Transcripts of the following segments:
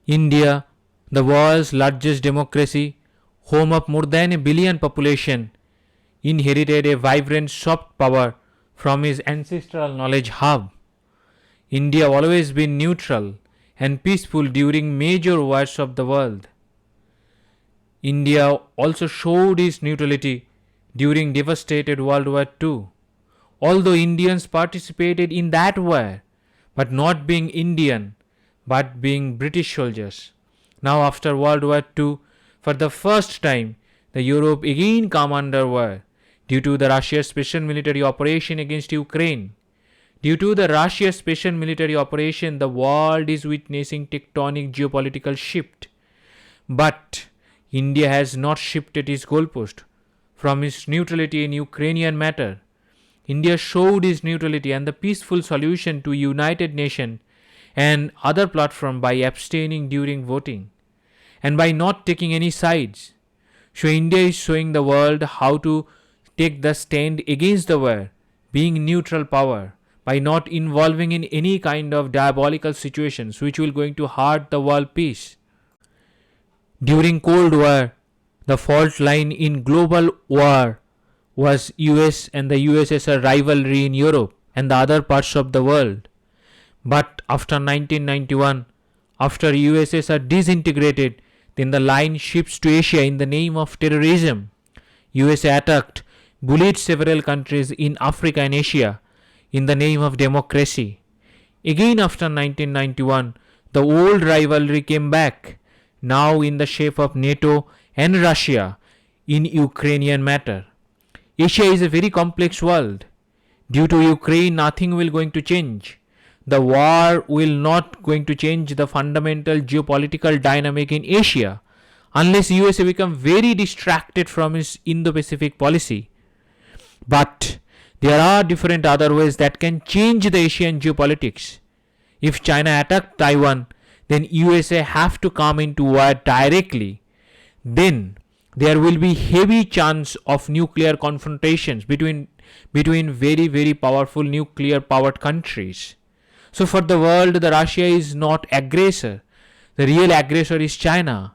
India, the world's largest democracy, home of more than a billion population, inherited a vibrant soft power from his ancestral knowledge hub. India always been neutral and peaceful during major wars of the world. India also showed its neutrality during devastated World War II. Although Indians participated in that war, but not being Indian, but being British soldiers. Now after World War II, for the first time, the Europe again come under war due to the Russia's special military operation against Ukraine. Due to the Russia's special military operation, the world is witnessing tectonic geopolitical shift. But India has not shifted its goalpost from its neutrality in Ukrainian matter. India showed its neutrality and the peaceful solution to United Nations and other platforms by abstaining during voting and by not taking any sides. So India is showing the world how to take the stand against the war, being neutral power, by not involving in any kind of diabolical situations which will going to hurt the world peace. During Cold War, the fault line in global war was US and the USSR rivalry in Europe and the other parts of the world. But after 1991, after USSR disintegrated, then the line shifts to Asia in the name of terrorism. USA attacked, bullied several countries in Africa and Asia in the name of democracy. Again after 1991, the old rivalry came back, now in the shape of NATO and Russia in Ukrainian matter. Asia is a very complex world. Due to Ukraine, nothing will going to change. The war will not going to change the fundamental geopolitical dynamic in Asia unless USA become very distracted from its Indo-Pacific policy. But there are different other ways that can change the Asian geopolitics. If China attacked Taiwan, then USA have to come into war directly. Then there will be heavy chance of nuclear confrontations between very powerful nuclear powered countries. So for the world, the Russia is not aggressor. The real aggressor is China.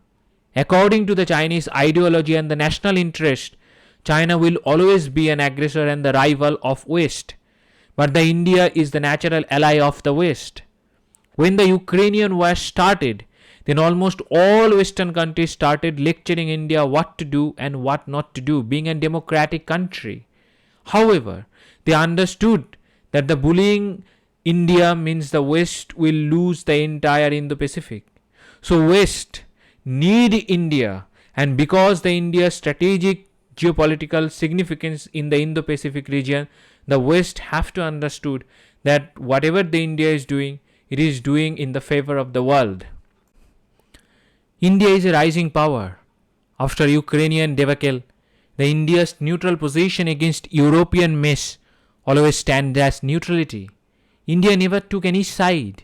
According to the Chinese ideology and the national interest, China will always be an aggressor and the rival of West. But the India is the natural ally of the West. When the Ukrainian war started, then almost all Western countries started lecturing India what to do and what not to do, being a democratic country. However, they understood that the bullying India means the West will lose the entire Indo-Pacific. So West need India, and because the India's strategic geopolitical significance in the Indo-Pacific region, the West have to understood that whatever the India is doing, it is doing in the favor of the world. India is a rising power. After Ukrainian debacle, the India's neutral position against European mess always stands as neutrality. India never took any side.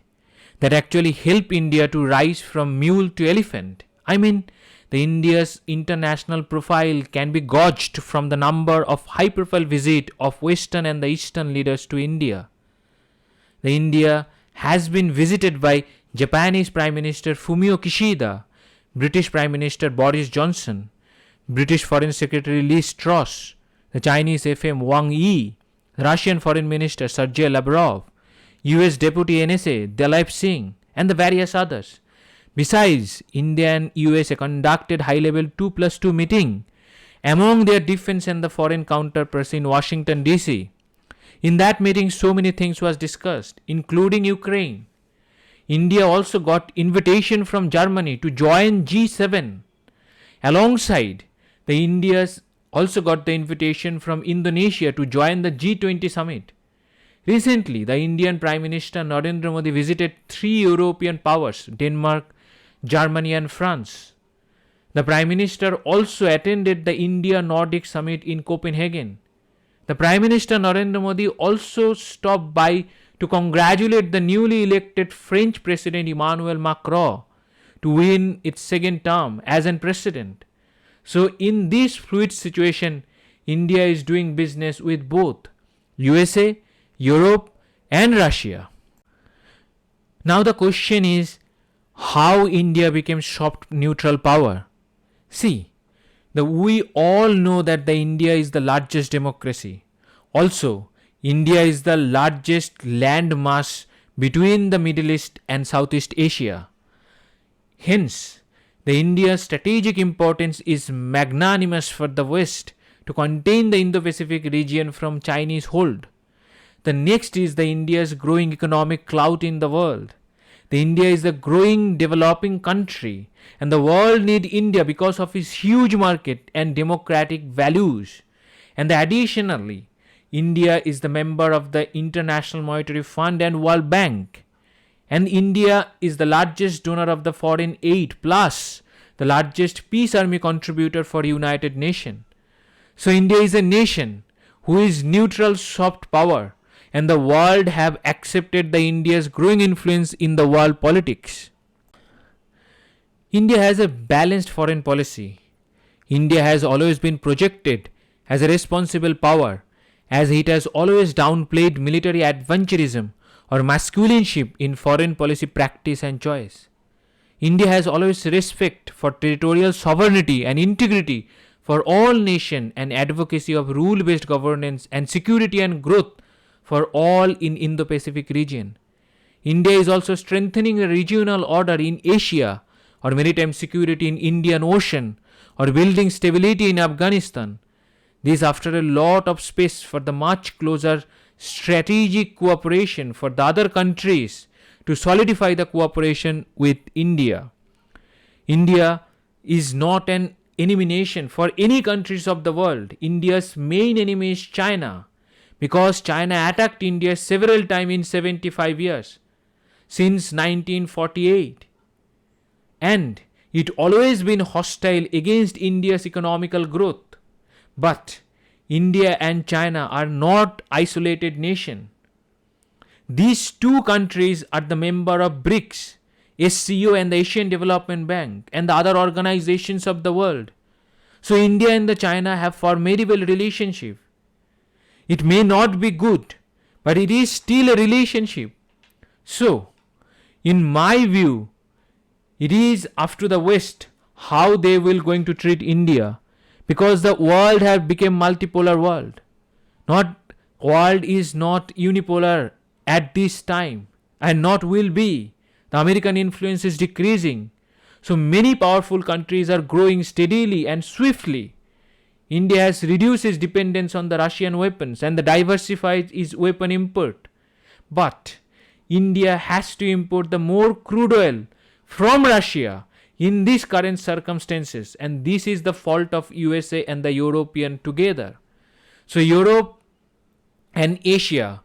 That actually helped India to rise from mule to elephant. I mean, the India's international profile can be gauged from the number of high-profile visits of Western and the Eastern leaders to India. The India has been visited by Japanese Prime Minister Fumio Kishida, British Prime Minister Boris Johnson, British Foreign Secretary Liz Truss, the Chinese FM Wang Yi, Russian Foreign Minister Sergei Lavrov, US Deputy NSA Dilip Singh, and the various others. Besides, India and USA conducted high-level 2+2 meeting among their defense and the foreign counterparts in Washington DC. In that meeting, so many things was discussed, including Ukraine. India also got invitation from Germany to join G7. Alongside, the India's also got the invitation from Indonesia to join the G20 summit. Recently, the Indian Prime Minister Narendra Modi visited 3 European powers, Denmark, Germany and France. The Prime Minister also attended the India-Nordic Summit in Copenhagen. The Prime Minister Narendra Modi also stopped by to congratulate the newly elected French President Emmanuel Macron to win its second term as an president. So in this fluid situation, India is doing business with both USA, Europe and Russia. Now the question is, How India became soft neutral power. See, we all know that the India is the largest democracy. Also, India is the largest land mass between the Middle East and Southeast Asia. Hence, the India's strategic importance is magnanimous for the West to contain the Indo-Pacific region from Chinese hold. The next is the India's growing economic clout in the world. The India is a growing developing country and the world need India because of its huge market and democratic values. And additionally, India is the member of the International Monetary Fund and World Bank. And India is the largest donor of the foreign aid plus the largest peace army contributor for United Nations. So India is a nation who is neutral soft power and the world have accepted the India's growing influence in the world politics. India has a balanced foreign policy. India has always been projected as a responsible power as it has always downplayed military adventurism or masculineship in foreign policy practice and choice. India has always respect for territorial sovereignty and integrity for all nations and advocacy of rule-based governance and security and growth for all in Indo-Pacific region. India is also strengthening the regional order in Asia or maritime security in Indian Ocean or building stability in Afghanistan. This after a lot of space for the much closer strategic cooperation for the other countries to solidify the cooperation with India. India is not an enemy nation for any countries of the world. India's main enemy is China because China attacked India several times in 75 years since 1948 and it always been hostile against India's economical growth. But India and China are not isolated nation. These two countries are the member of BRICS, SCO and the Asian Development Bank and the other organizations of the world. So India and the China have formidable relationship. It may not be good, but it is still a relationship. So, in my view, it is up to the West how they will going to treat India because the world have become multipolar world. World is not unipolar at this time and not will be. The American influence is decreasing. So many powerful countries are growing steadily and swiftly. India has reduced its dependence on the Russian weapons and diversified its weapon import. But India has to import the more crude oil from Russia in these current circumstances and this is the fault of USA and the European together. So Europe and Asia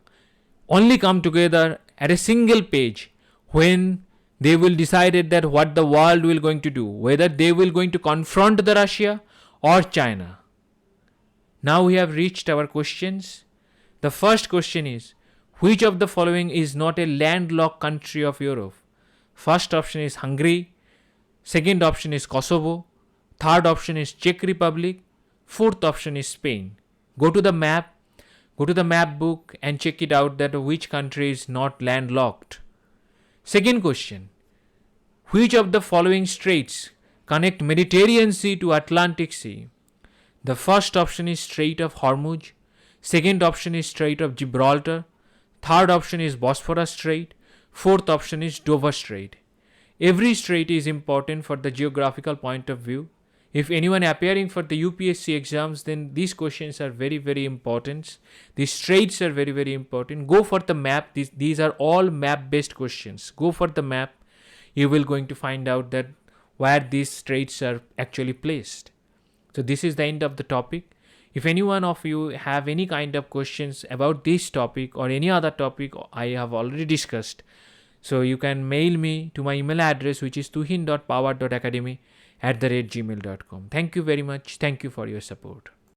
only come together at a single page when they will decide that what the world will going to do, whether they will going to confront the Russia or China. Now we have reached our questions. The first question is, which of the following is not a landlocked country of Europe? First option is Hungary, second option is Kosovo, third option is Czech Republic, fourth option is Spain. Go to the map book and check it out that which country is not landlocked. Second question, which of the following straits connect Mediterranean Sea to Atlantic Sea? The first option is Strait of Hormuz, second option is Strait of Gibraltar, third option is Bosphorus Strait, fourth option is Dover Strait. Every strait is important for the geographical point of view. If anyone appearing for the UPSC exams, then these questions are very, very important. These straits are very, very important. Go for the map. These are all map-based questions. Go for the map. You will going to find out that where these straits are actually placed. So this is the end of the topic. If any one of you have any kind of questions about this topic or any other topic I have already discussed, so you can mail me to my email address which is tuhin.power.academy@gmail.com. Thank you very much. Thank you for your support.